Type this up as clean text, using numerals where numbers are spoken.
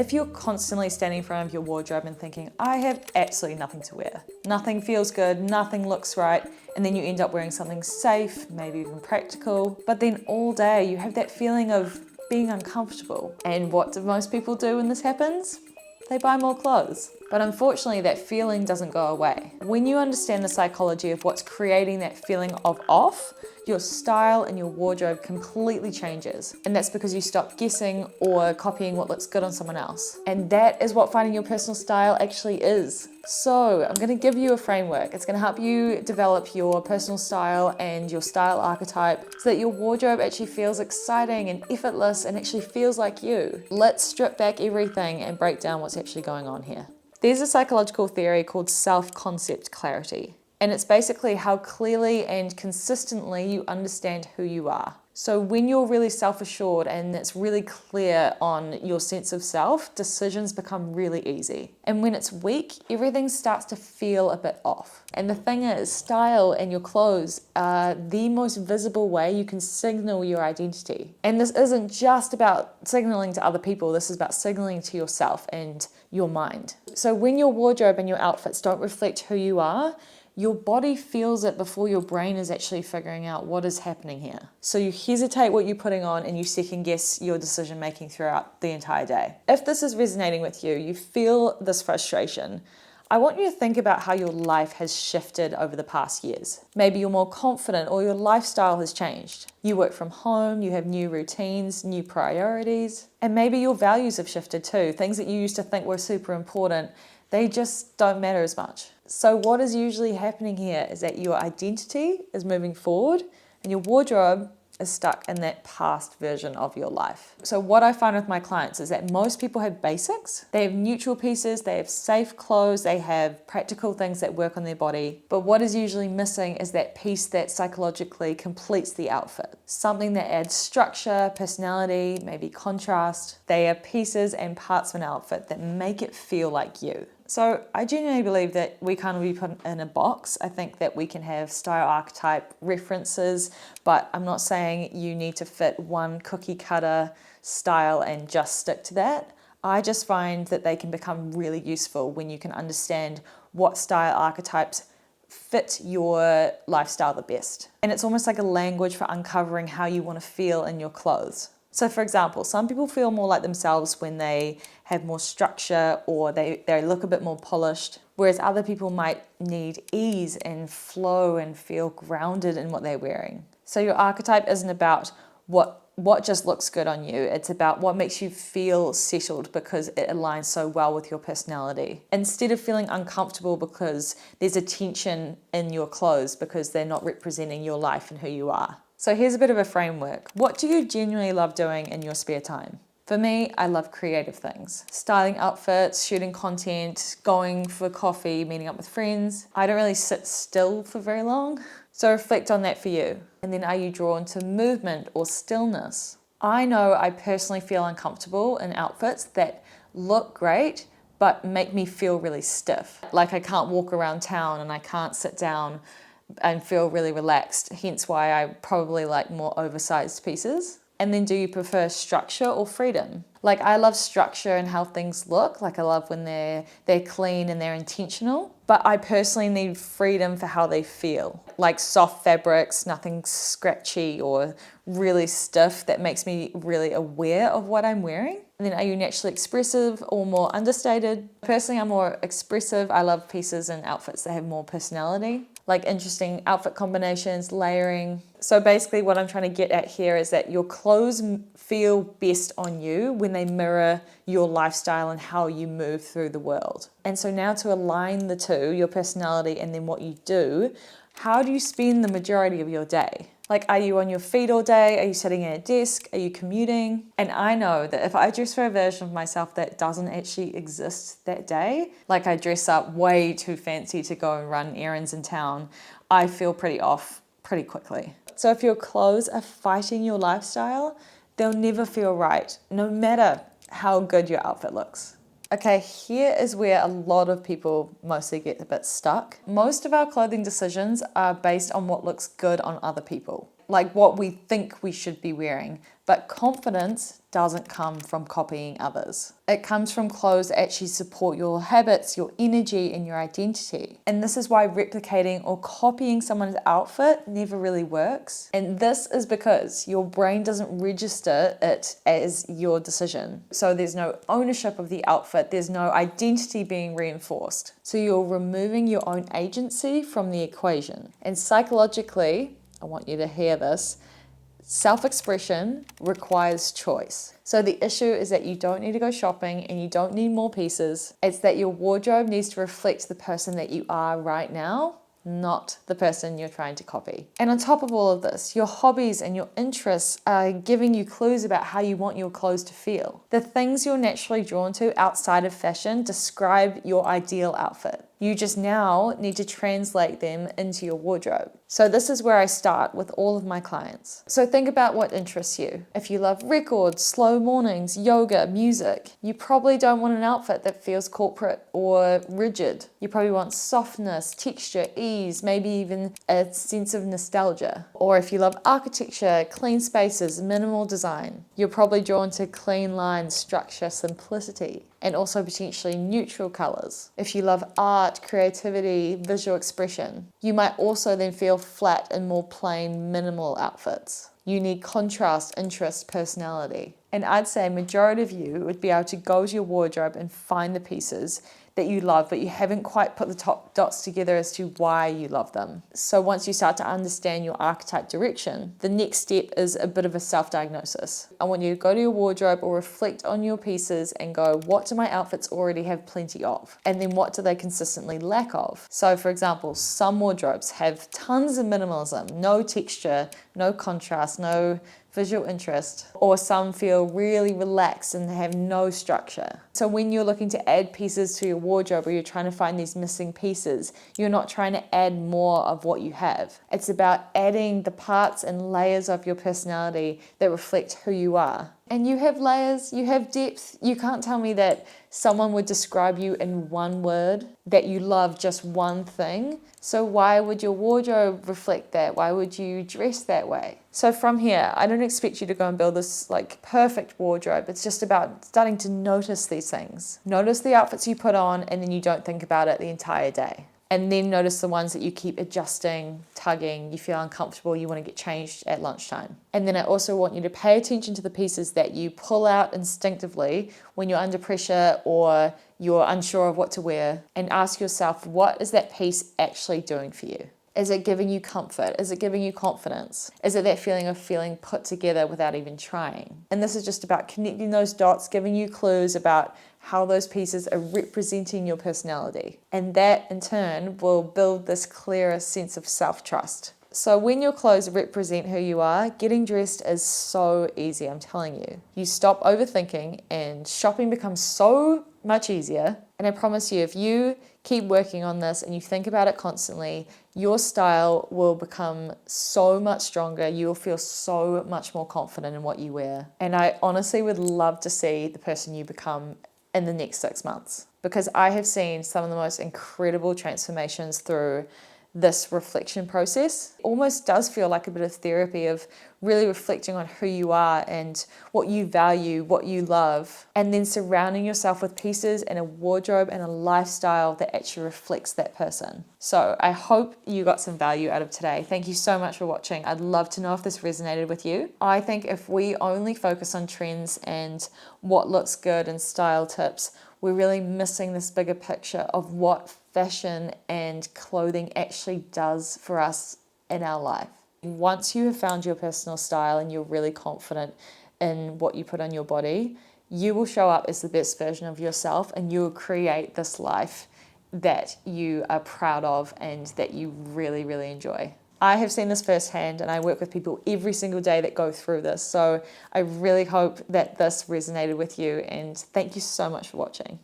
If you're constantly standing in front of your wardrobe and thinking, I have absolutely nothing to wear, nothing feels good, nothing looks right, and then you end up wearing something safe, maybe even practical, but then all day you have that feeling of being uncomfortable. And what do most people do when this happens? They buy more clothes. But unfortunately, that feeling doesn't go away. When you understand the psychology of what's creating that feeling of off, your style and your wardrobe completely changes. And that's because you stop guessing or copying what looks good on someone else. And that is what finding your personal style actually is. So I'm gonna give you a framework. It's gonna help you develop your personal style and your style archetype so that your wardrobe actually feels exciting and effortless and actually feels like you. Let's strip back everything and break down what's actually going on here. There's a psychological theory called self-concept clarity, and it's basically how clearly and consistently you understand who you are. So when you're really self-assured and it's really clear on your sense of self, decisions become really easy. And when it's weak, everything starts to feel a bit off. And the thing is, style and your clothes are the most visible way you can signal your identity. And this isn't just about signaling to other people, this is about signaling to yourself and your mind. So when your wardrobe and your outfits don't reflect who you are, your body feels it before your brain is actually figuring out what is happening here. So you hesitate what you're putting on and you second guess your decision making throughout the entire day. If this is resonating with you, you feel this frustration, I want you to think about how your life has shifted over the past years. Maybe you're more confident or your lifestyle has changed. You work from home, you have new routines, new priorities, and maybe your values have shifted too. Things that you used to think were super important, they just don't matter as much. So what is usually happening here is that your identity is moving forward and your wardrobe is stuck in that past version of your life. So what I find with my clients is that most people have basics. They have neutral pieces, they have safe clothes, they have practical things that work on their body. But what is usually missing is that piece that psychologically completes the outfit. Something that adds structure, personality, maybe contrast. They are pieces and parts of an outfit that make it feel like you. So I genuinely believe that we can't be put in a box. I think that we can have style archetype references, but I'm not saying you need to fit one cookie cutter style and just stick to that. I just find that they can become really useful when you can understand what style archetypes fit your lifestyle the best. And it's almost like a language for uncovering how you want to feel in your clothes. So for example, some people feel more like themselves when they have more structure or they look a bit more polished, whereas other people might need ease and flow and feel grounded in what they're wearing. So your archetype isn't about what just looks good on you. It's about what makes you feel settled because it aligns so well with your personality. Instead of feeling uncomfortable because there's a tension in your clothes because they're not representing your life and who you are. So here's a bit of a framework. What do you genuinely love doing in your spare time? For me, I love creative things. Styling outfits, shooting content, going for coffee, meeting up with friends. I don't really sit still for very long. So reflect on that for you. And then are you drawn to movement or stillness? I know I personally feel uncomfortable in outfits that look great, but make me feel really stiff. Like I can't walk around town and I can't sit down and feel really relaxed, hence why I probably like more oversized pieces. And then do you prefer structure or freedom? Like I love structure and how things look, like I love when they're clean and they're intentional, but I personally need freedom for how they feel. Like soft fabrics, nothing scratchy or really stiff that makes me really aware of what I'm wearing. And then are you naturally expressive or more understated? Personally, I'm more expressive. I love pieces and outfits that have more personality, like interesting outfit combinations, layering. So basically what I'm trying to get at here is that your clothes feel best on you when they mirror your lifestyle and how you move through the world. And so now to align the two, your personality and then what you do, how do you spend the majority of your day? Like, are you on your feet all day? Are you sitting at a desk? Are you commuting? And I know that if I dress for a version of myself that doesn't actually exist that day, like I dress up way too fancy to go and run errands in town, I feel pretty off pretty quickly. So if your clothes are fighting your lifestyle, they'll never feel right, no matter how good your outfit looks. Okay, here is where a lot of people mostly get a bit stuck. Most of our clothing decisions are based on what looks good on other people. like what we think we should be wearing. But confidence doesn't come from copying others. It comes from clothes that actually support your habits, your energy, and your identity. And this is why replicating or copying someone's outfit never really works. And this is because your brain doesn't register it as your decision. So there's no ownership of the outfit, there's no identity being reinforced. So you're removing your own agency from the equation. And psychologically, I want you to hear this, self-expression requires choice. So the issue is that you don't need to go shopping and you don't need more pieces. It's that your wardrobe needs to reflect the person that you are right now, not the person you're trying to copy. And on top of all of this, your hobbies and your interests are giving you clues about how you want your clothes to feel. The things you're naturally drawn to outside of fashion describe your ideal outfit. You just now need to translate them into your wardrobe. So this is where I start with all of my clients. So think about what interests you. If you love records, slow mornings, yoga, music, you probably don't want an outfit that feels corporate or rigid. You probably want softness, texture, ease, maybe even a sense of nostalgia. Or if you love architecture, clean spaces, minimal design, you're probably drawn to clean lines, structure, simplicity, and also potentially neutral colors. If you love art, creativity, visual expression, you might also then feel flat in more plain, minimal outfits. You need contrast, interest, personality. And I'd say a majority of you would be able to go to your wardrobe and find the pieces that you love, but you haven't quite put the top dots together as to why you love them. So once you start to understand your archetype direction, the next step is a bit of a self-diagnosis. I want you to go to your wardrobe or reflect on your pieces and go, what do my outfits already have plenty of? And then what do they consistently lack of? So for example, some wardrobes have tons of minimalism, no texture, no contrast, no visual interest, or some feel really relaxed and have no structure. So when you're looking to add pieces to your wardrobe or you're trying to find these missing pieces, you're not trying to add more of what you have. It's about adding the parts and layers of your personality that reflect who you are. And you have layers, you have depth. You can't tell me that someone would describe you in one word, that you love just one thing. So why would your wardrobe reflect that? Why would you dress that way? So from here, I don't expect you to go and build this like perfect wardrobe. It's just about starting to notice these things. Notice the outfits you put on and then you don't think about it the entire day. And then notice the ones that you keep adjusting, tugging, you feel uncomfortable, you want to get changed at lunchtime. And then I also want you to pay attention to the pieces that you pull out instinctively when you're under pressure or you're unsure of what to wear, and ask yourself, what is that piece actually doing for you? Is it giving you comfort? Is it giving you confidence? Is it that feeling of feeling put together without even trying? And this is just about connecting those dots, giving you clues about how those pieces are representing your personality. And that in turn will build this clearer sense of self-trust. So when your clothes represent who you are, getting dressed is so easy, I'm telling you. You stop overthinking and shopping becomes so much easier. And I promise you, if you keep working on this and you think about it constantly, your style will become so much stronger. You'll feel so much more confident in what you wear. And I honestly would love to see the person you become in the next 6 months, because I have seen some of the most incredible transformations through this reflection process. It almost does feel like a bit of therapy of really reflecting on who you are and what you value, what you love, and then surrounding yourself with pieces and a wardrobe and a lifestyle that actually reflects that person. So I hope you got some value out of today. Thank you so much for watching. I'd love to know if this resonated with you. I think if we only focus on trends and what looks good and style tips, we're really missing this bigger picture of what fashion and clothing actually does for us in our life. Once you have found your personal style and you're really confident in what you put on your body, you will show up as the best version of yourself and you will create this life that you are proud of and that you really, really enjoy. I have seen this firsthand and I work with people every single day that go through this. So I really hope that this resonated with you, and thank you so much for watching.